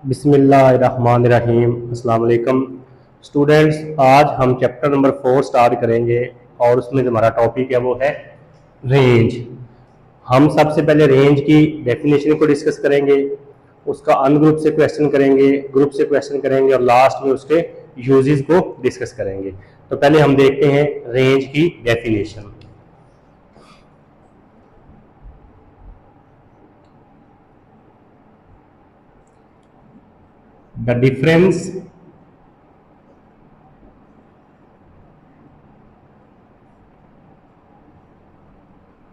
बिस्मिल्लाहिर्रहमानिर्रहीम। अस्सलाम वालेकुम स्टूडेंट्स, आज हम चैप्टर नंबर 4 स्टार्ट करेंगे और उसमें जो हमारा टॉपिक है वो है रेंज। हम सबसे पहले रेंज की डेफिनेशन को डिस्कस करेंगे, उसका अनग्रुप से क्वेश्चन करेंगे, ग्रुप से क्वेश्चन करेंगे और लास्ट में उसके यूजेस को डिस्कस करेंगे। तो पहले हम देखते हैं रेंज की definition. The difference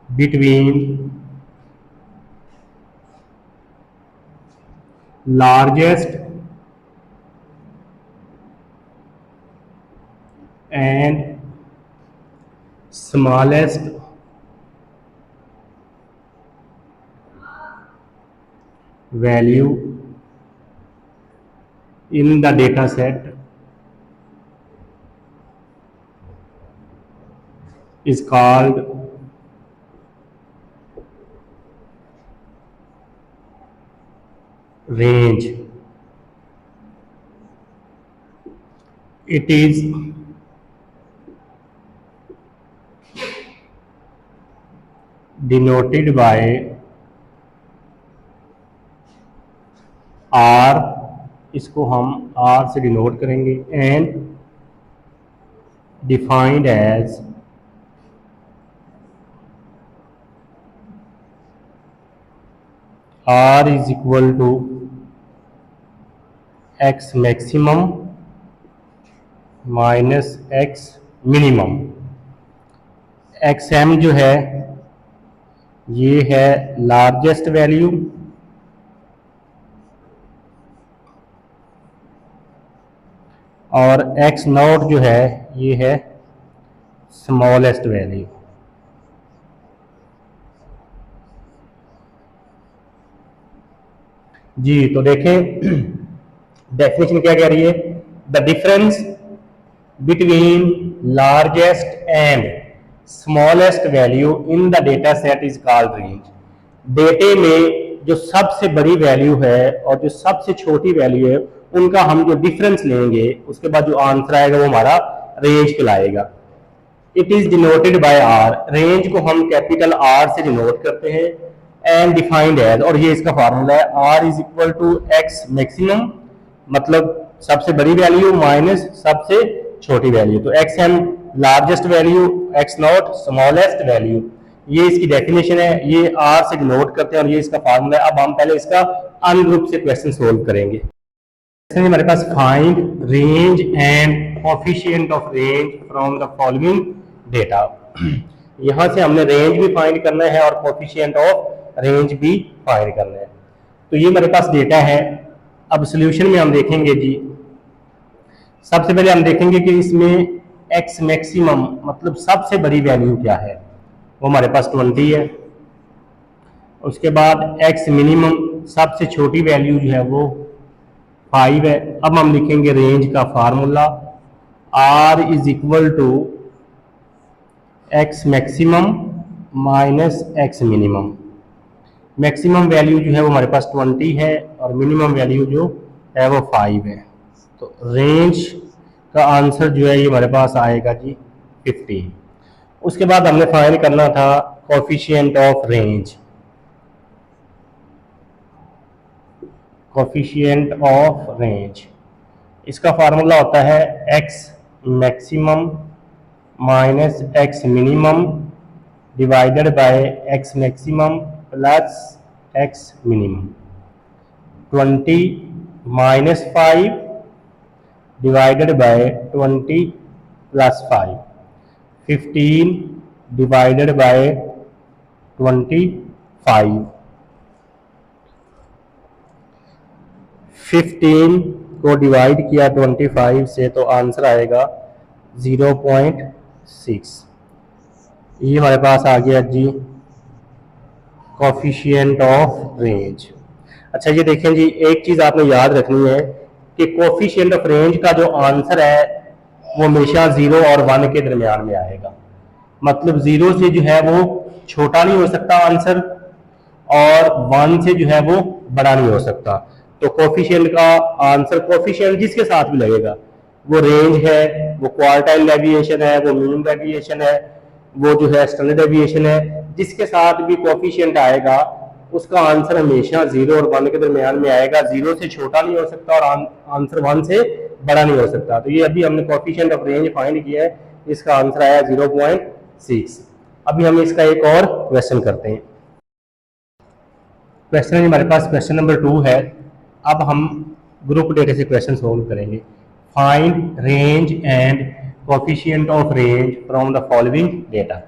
between largest and smallest value in the data set is called range. It is denoted by R, इसको हम R से डिनोट करेंगे, and defined as R is equal to X maximum minus X minimum. XM जो है ये है largest value और X not जो है ये है स्मॉलेस्ट वैल्यू। जी तो देखें डेफिनेशन क्या कह रही है। The difference between largest and smallest value in the data set is called range. डेटे में जो सबसे बड़ी वैल्यू है और जो सबसे छोटी वैल्यू है उनका हम जो डिफरेंस लेंगे उसके बाद जो आंसर आएगा वो हमारा रेंज कहलाएगा। It is denoted by R, range को हम कैपिटल आर से डिनोट करते हैं, एंड डिफाइंड एज, और ये इसका फार्मूला है R is equal to x maximum, मतलब सबसे बड़ी वैल्यू माइनस सबसे छोटी वैल्यू। तो x M largest value, x not smallest value, ये इसकी डेफिनेशन है। ये आर से डिनोट करते हैं और ये इसका फार्मूला है। अब हम पहले इसका अनग्रुप से क्वेश्चन सोल्व करेंगे। हमारे पास find range and coefficient of range from the following data. यहां से हमने रेंज भी फाइंड करना है और कोएफिशिएंट ऑफ रेंज भी फाइंड करना है। तो ये हमारे पास डेटा है। अब सॉल्यूशन में हम देखेंगे जी, सबसे पहले हम देखेंगे कि इसमें x मैक्सिमम मतलब सबसे बड़ी वैल्यू क्या है, वो हमारे पास 20 है। उसके बाद x मिनिमम सबसे छोटी वैल्यू जो है वो 5 है। अब हम लिखेंगे रेंज का formula r is equal to x maximum minus x minimum. Maximum value जो है वो हमारे पास 20 है और मिनिमम वैल्यू जो है वो 5 है। तो रेंज का आंसर जो है ये हमारे पास आएगा जी 15। उसके बाद हमने फाइंड करना था coefficient of range. Coefficient of range इसका फार्मूला होता है x maximum minus x minimum divided by x maximum plus x minimum. 20 minus 5 divided by 20 plus 5। 15 divided by 25। 15 को डिवाइड किया 25 से तो आंसर आएगा 0.6। ये हमारे पास आ गया जी कोएफिशिएंट ऑफ रेंज। अच्छा ये देखें जी, एक चीज आपने याद रखनी है कि कोएफिशिएंट ऑफ रेंज का जो आंसर है वो हमेशा 0 और 1 के दरमियान में आएगा। मतलब 0 से जो है वो छोटा नहीं हो सकता आंसर और 1 से जो है वो बड़ा नहीं हो सकता। तो कोफिशिएंट का आंसर, कोफिशिएंट जिसके साथ भी लगेगा, वो रेंज है, वो क्वार्टाइल डेविएशन है, वो मीन डेविएशन है, वो जो है स्टैंडर्ड डेविएशन है, जिसके साथ भी कोफिशिएंट आएगा उसका आंसर हमेशा 0 और 1 के दरमियान में आएगा। 0 से छोटा नहीं हो सकता और आंसर 1 से बड़ा नहीं हो सकता। तो ये अभी हमने कोफिशिएंट ऑफ रेंज फाइंड किया है, इसका आंसर आया 0.6। अभी हम इसका एक और क्वेश्चन करते हैं। क्वेश्चन हमारे पास क्वेश्चन नंबर 2 है। अब हम ग्रुप डेटा से क्वेश्चन सोल्व करेंगे। Find range and coefficient of range from the following data.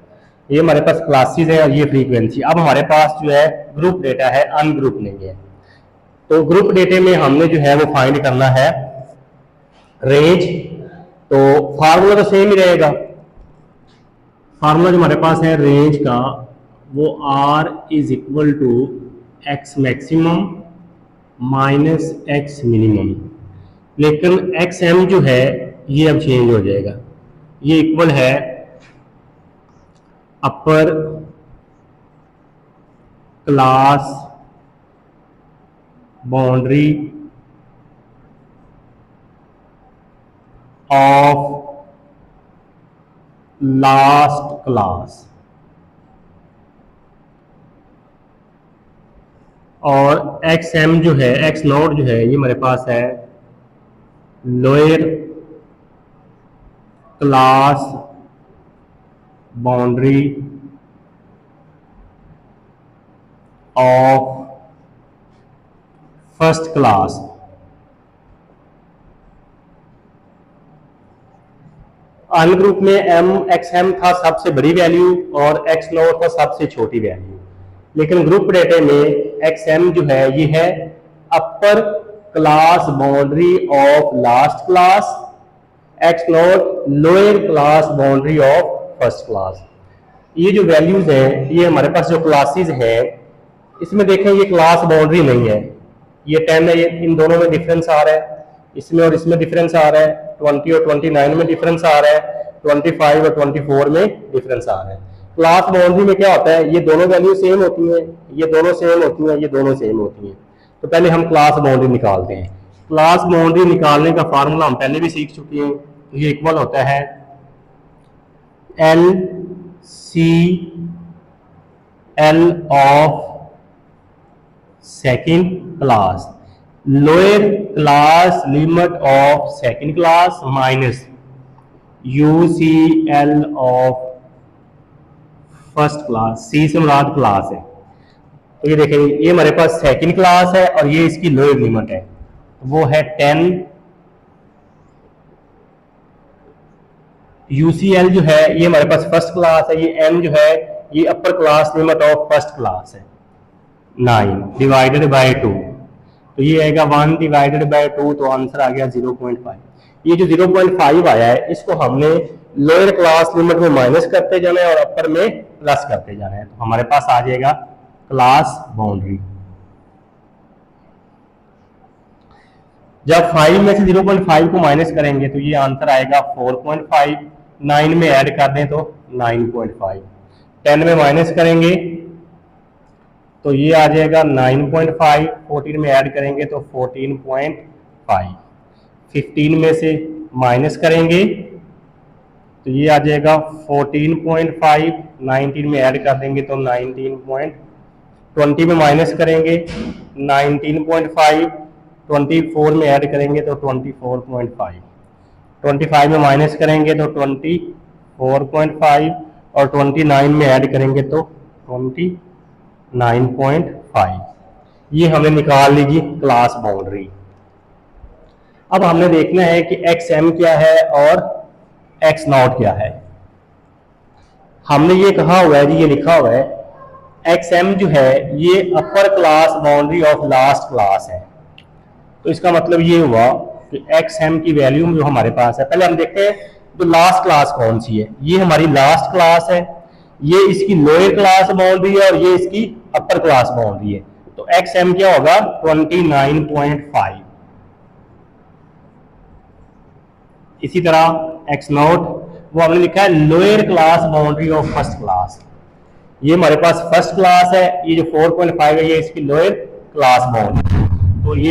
ये हमारे पास क्लासेस है और ये फ्रीक्वेंसी। अब हमारे पास जो है ग्रुप डेटा है, अनग्रुप नहीं है। तो ग्रुप डेटे में हमने जो है वो फाइंड करना है रेंज। तो फार्मूला तो सेम ही रहेगा। फार्मूला जो हमारे पास है रेंज का वो R is equal to x maximum minus x minimum, लेकिन एक्स एम जो है ये अब चेंज हो जाएगा। ये इक्वल है upper class boundary of last class, और एक्स एम जो है, एक्स नॉट जो है ये हमारे पास है lower class boundary of first class. Ungroup में एक्स एम था सबसे बड़ी वैल्यू और एक्स नॉट था सबसे छोटी वैल्यू, लेकिन ग्रुप डेटा में एक्स एम जो है ये है upper class boundary of last class, x not lower class boundary of first class. ये जो वैल्यूज है ये हमारे पास जो क्लासेस है इसमें देखें ये क्लास बाउंड्री नहीं है, ये 10 है, ये इन दोनों में डिफरेंस आ रहा है, इसमें और इसमें डिफरेंस आ रहा है, 20 और 29 में डिफरेंस आ रहा है, 25 और 24 में डिफरेंस आ रहा है। क्लास बाउंड्री में क्या होता है, ये दोनों वैल्यू सेम होती हैं, ये दोनों सेम होती हैं, ये दोनों सेम होती हैं। तो पहले हम क्लास बाउंड्री निकालते हैं। क्लास बाउंड्री निकालने का फार्मूला हम पहले भी सीख चुके हैं। ये इक्वल होता है L C L of second class, lower class limit of second class minus UCL of first class. C से मुराद क्लास है। तो ये देखें ये हमारे पास सेकेंड क्लास है और ये इसकी लोअर लिमिट है, वो है 10। UCL जो है ये हमारे पास फर्स्ट क्लास है, ये M जो है ये upper class limit of first class है 9 डिवाइडेड बाय 2। तो ये आएगा 1 डिवाइडेड बाय 2, तो आंसर आ गया 0.5। ये जो 0.5 आया है इसको हमने लोअर क्लास लिमिट में माइनस करते जाना है और अपर में प्लस करते जाना है। तो हमारे पास आ जाएगा क्लास बाउंड्री। जब 5 में से 0.5 को माइनस करेंगे तो ये आंसर आएगा 4.5। 9 में ऐड कर दें तो 9.5। 10 में माइनस करेंगे तो ये आ जाएगा 9.5। 14 में ऐड करेंगे तो 14.5। 15 में से माइनस करेंगे तो ये आ जाएगा 14.5। 19 में ऐड कर देंगे तो 20 में माइनस करेंगे 19.5। 24 में ऐड करेंगे तो 24.5। 25 में माइनस करेंगे तो 24.5 और 29 में ऐड करेंगे तो 29.5। ये हमने निकाल लीजिए क्लास बाउंड्री। अब हमने देखना है कि एक्स एम क्या है और एक्स नॉट क्या है। हमने ये कहा हुआ है जी, ये लिखा हुआ है एक्स एम जो है ये upper class boundary of last class है। तो इसका मतलब ये हुआ कि एक्स एम की वैल्यू जो हमारे पास है, पहले हम देखते हैं तो लास्ट क्लास कौन सी है। ये हमारी लास्ट क्लास है, ये इसकी लोअर क्लास बाउंड्री है और ये इसकी अपर क्लास बाउंड्री है। तो एक्स एम क्या होगा 29.5। इसी तरह एक्स नॉट वो हमने लिखा है lower class boundary of first class. ये हमारे पास फर्स्ट क्लास है, ये जो 4.5 है ये इसकी लोअर क्लास बाउंड्री। तो ये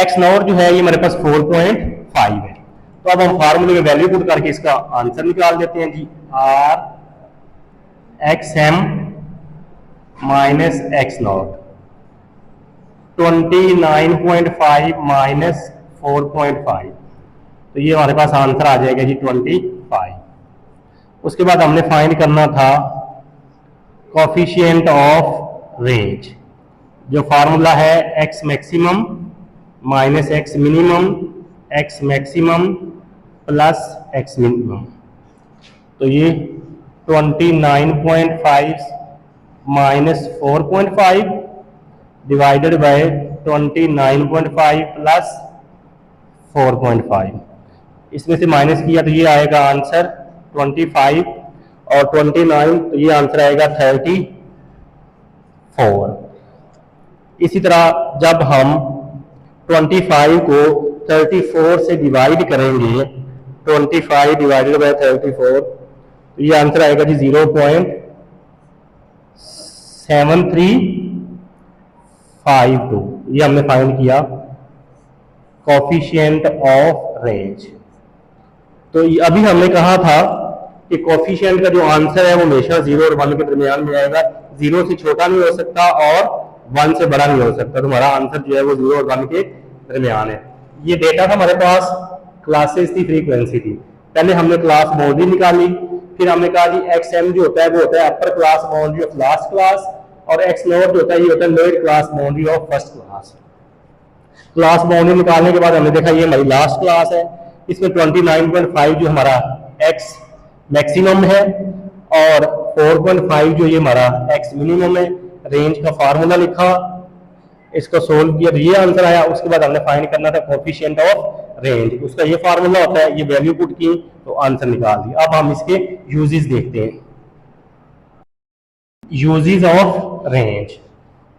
एक्स नॉट जो है ये हमारे पास 4.5 है। तो अब हम फार्मूले में वैल्यू पुट करके इसका आंसर निकाल देते हैं जी, R X M minus X naught 29.5 minus 4.5, तो ये हमारे पास आंसर आ जाएगा जी 25। उसके बाद हमने फाइंड करना था कोफिशिएंट ऑफ रेंज, जो फार्मूला है x maximum minus x minimum x maximum plus x minimum. तो ये 29.5 माइनस 4.5 डिवाइडेड बाय 29.5 प्लस 4.5, इसमें से माइनस किया तो ये आएगा आंसर 25 और 29, तो ये आंसर आएगा 34। इसी तरह जब हम 25 को 34 से डिवाइड करेंगे, 25 डिवाइडेड बाय 34, तो ये आंसर आएगा जी 0.7352। ये हमने फाइंड किया कोफिशिएंट ऑफ रेंज। तो अभी हमने कहा था कि कोफिशिएंट का जो आंसर है वो हमेशा 0 और 1 के दरमियान में आएगा, 0 से छोटा नहीं हो सकता और 1 से बड़ा नहीं हो सकता। तो हमारा आंसर जो है वो 0 और 1 के दरमियान है। ये डेटा था हमारे पास, क्लासेस थी, फ्रीक्वेंसी थी। पहले हमने क्लास बाउंड्री निकाली, फिर हमने कहा जी एक्स एम जो होता है वो होता है upper class boundary of last class, और एक्स नॉट जो होता है ये होता है lower class boundary of first class. Class boundary निकालने के बाद हमने देखा ये हमारी लास्ट क्लास है, इसमें 29.5 जो हमारा एक्स मैक्सिमम है और 4.5 जो ये हमारा एक्स मिनिमम है। रेंज का फार्मूला लिखा, इसको सोल्व किया तो ये आंसर आया। उसके बाद हमने फाइंड करना था कोफिशिएंट ऑफ रेंज, उसका ये फार्मूला होता है, ये वैल्यू पुट की तो आंसर निकाल दी। अब हम इसके यूजेस देखते हैं। Uses of range,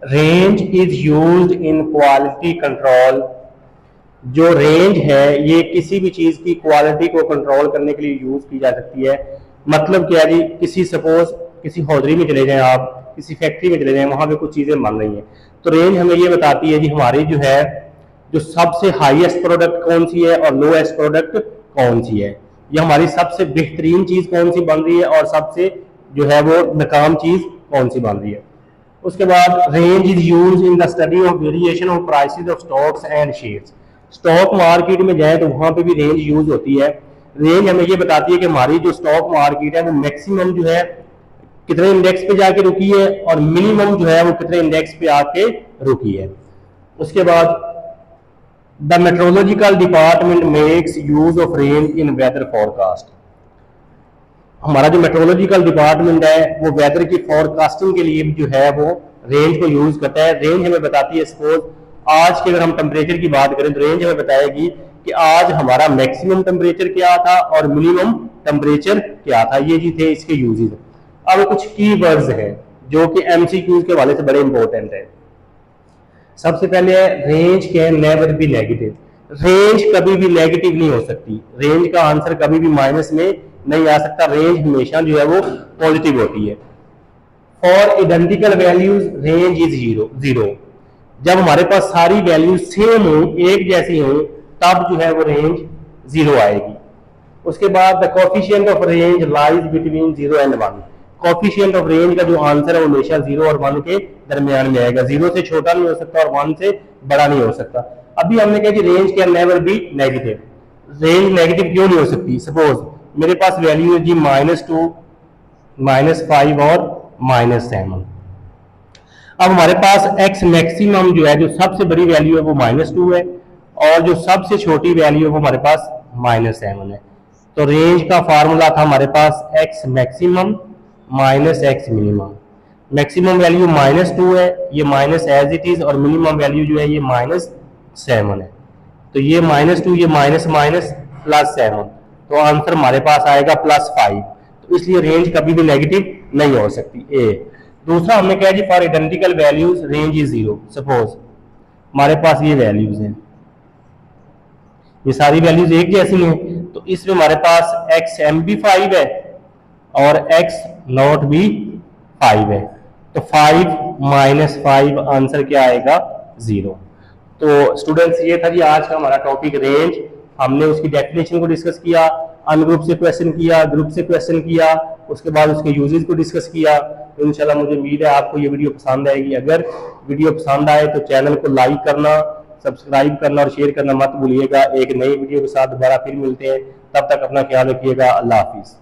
range is used in quality control. जो रेंज है ये किसी भी चीज की क्वालिटी को कंट्रोल करने के लिए यूज की जा सकती है। मतलब क्या जी, किसी सपोज किसी हौजरी में चले जाएं, आप किसी फैक्ट्री में चले जाएं, वहां पे कुछ चीजें बन रही हैं, तो रेंज हमें ये बताती है जी हमारी जो है जो सबसे हाईएस्ट प्रोडक्ट कौन सी है और लोएस्ट प्रोडक्ट कौन सी है, या हमारी सबसे बेहतरीन चीज कौन सी बन रही है और सबसे जो है वो नाकाम चीज कौन सी बन रही है। उसके बाद range is used in the study of variation of prices of stocks and shares. Stock market में जाए तो वहां पे भी रेंज यूज होती है। रेंज हमें ये बताती है कि हमारी जो स्टॉक मार्केट है वो मैक्सिमम जो है कितने इंडेक्स पे जाके रुकी है और मिनिमम जो है वो कितने इंडेक्स पे आके रुकी है। उसके बाद the meteorological department makes use of range in weather forecast. हमारा जो मेट्रोलॉजिकल डिपार्टमेंट है वो वेदर की फोरकास्टिंग के लिए जो है वो रेंज को यूज करता है। रेंज हमें बताती है सपोज आज के अगर हम टेम्परेचर की बात करें तो रेंज हमें बताएगी कि आज हमारा मैक्सिमम टेम्परेचर क्या था और मिनिमम टेम्परेचर क्या था। ये जी थे इसके यूजेस। अब कुछ की वर्ड्स हैं जो कि एमसीक्यूज के हवाले से बड़े इंपॉर्टेंट है। सबसे पहले है range can never be negative. Range कभी भी नेगेटिव नहीं हो सकती, रेंज का आंसर कभी भी माइनस में नहीं आ सकता, रेंज हमेशा जो है वो पॉजिटिव होती है। For identical values range is zero. जब हमारे पास सारी वैल्यूज सेम हो, एक जैसी हो, तब जो है वो रेंज जीरो आएगी। उसके बाद the coefficient of range lies between 0 and 1। Coefficient of range का जो आंसर है वो हमेशा 0 और 1 के दरमियान में आएगा, 0 से छोटा नहीं हो सकता और 1 से बड़ा नहीं हो सकता। अभी हमने कहा कि range can never be negative. Range negative क्यों नहीं हो सकती? सपोज मेरे पास वैल्यू है जी -2, -5 और -7। अब हमारे पास x मैक्सिमम जो है, जो सबसे बड़ी वैल्यू है वो -2 है और जो सबसे छोटी वैल्यू है वो हमारे पास -7 है। तो रेंज का फार्मूला था हमारे पास x maximum minus x minimum. Maximum value -2 है, ये माइनस एज इट इज, और मिनिमम वैल्यू जो है ये -7 है। तो ये -2, ये माइनस माइनस +7, तो आंसर हमारे पास आएगा +5। तो इसलिए रेंज कभी भी नेगेटिव नहीं हो सकती। ए दूसरा हमने कहा जी for identical values range is 0। Suppose हमारे पास ये वैल्यूज हैं, ये सारी वैल्यूज एक जैसी हैं, तो इसमें हमारे पास XM भी 5 है और X नॉट भी 5 है। तो 5 - 5 आंसर क्या आएगा? 0। तो स्टूडेंट्स ये था जी आज का हमारा टॉपिक रेंज। हमने उसकी डेफिनेशन को डिस्कस किया, अनग्रुप से क्वेश्चन किया, ग्रुप से क्वेश्चन किया, उसके बाद उसके यूजेस को डिस्कस किया। तो इंशाल्लाह मुझे उम्मीद है आपको ये वीडियो पसंद आएगी। अगर वीडियो पसंद आए तो चैनल को लाइक करना, सब्सक्राइब करना और शेयर करना मत भूलिएगा। एक नई वीडियो के साथ दोबारा फिर मिलते हैं, तब तक अपना ख्याल रखिएगा। अल्लाह हाफिज।